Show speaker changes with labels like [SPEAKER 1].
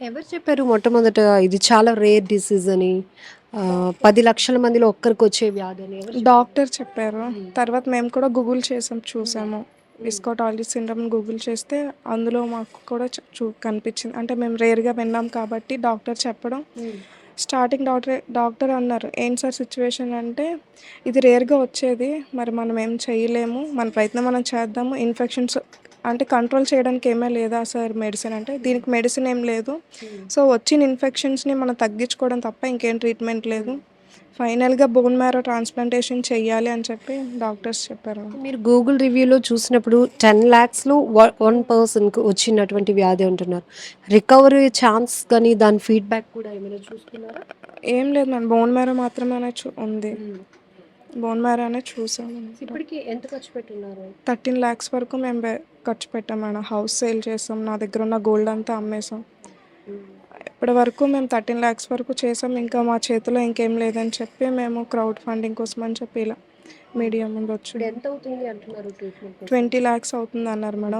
[SPEAKER 1] ఎవరు చెప్పారు మొట్టమొదట ఇది చాలా రేర్ డిసీజ్ అని? 10,00,000 మందిలో ఒక్కరికొచ్చే వ్యాధి అని ఎవరు చెప్పారు?
[SPEAKER 2] డాక్టర్ చెప్పారు. తర్వాత మేము కూడా గూగుల్ చేసాం, చూసాము. విస్కోటాలజీ సిండ్రోమ్ గూగుల్ చేస్తే అందులో మాకు కూడా కనిపించింది. అంటే మేము రేర్గా విన్నాం కాబట్టి డాక్టర్ చెప్పడం,
[SPEAKER 1] హ్మ్.
[SPEAKER 2] స్టార్టింగ్ డాక్టర్ అన్నారు, ఏంటి సార్ సిచ్యువేషన్ అంటే, ఇది రేర్గా వచ్చేది, మరి మనం ఏం చేయలేము, మన ప్రయత్నం మనం చేద్దాము, ఇన్ఫెక్షన్స్ అంటే కంట్రోల్ చేయడానికి ఏమీ లేదా సార్ మెడిసిన్ అంటే, దీనికి మెడిసిన్ ఏం లేదు,
[SPEAKER 1] హ్మ్.
[SPEAKER 2] సో వచ్చిన ఇన్ఫెక్షన్స్ని మనం తగ్గించుకోవడం తప్ప ఇంకేం ట్రీట్మెంట్ లేదు, ఫైనల్గా బోన్ మ్యారో ట్రాన్స్ప్లాంటేషన్ చెయ్యాలి అని చెప్పి డాక్టర్స్ చెప్పారు.
[SPEAKER 1] మీరు గూగుల్ రివ్యూలో చూసినప్పుడు 10,00,000లో 1 పర్సన్‌కి వచ్చినటువంటి వ్యాధి అంటున్నారు. రికవరీ ఛాన్స్ గాని, దాని ఫీడ్‌బ్యాక్ కూడా ఏమైనా చూసుకున్నారా?
[SPEAKER 2] ఏం లేదు మేడం, బోన్ మ్యారో మాత్రమే ఉంది.
[SPEAKER 1] హ్మ్.
[SPEAKER 2] బోన్ మ్యారో అనేది చూసాము.
[SPEAKER 1] ఇప్పటికి ఎంత ఖర్చు పెట్టున్నారు?
[SPEAKER 2] 13 lakhs వరకు మేము ఖర్చు పెట్టాం మేడం. హౌస్ సేల్ చేసాం, నా దగ్గర ఉన్న గోల్డ్ అంతా అమ్మేసాం.
[SPEAKER 1] హ్మ్.
[SPEAKER 2] ఇప్పటి వరకు మేము 13 lakhs వరకు చేసాం. ఇంకా మా చేతిలో ఇంకేం లేదని చెప్పి మేము క్రౌడ్ ఫండింగ్ కోసం అని చెప్పి ఇలా మీడియా ముందు వచ్చి
[SPEAKER 1] ఇప్పుడు ఎంత అవుతుంది అంటున్నారు ట్రీట్మెంట్ కోసం?
[SPEAKER 2] 20 lakhs అవుతుంది అన్నారు మేడం.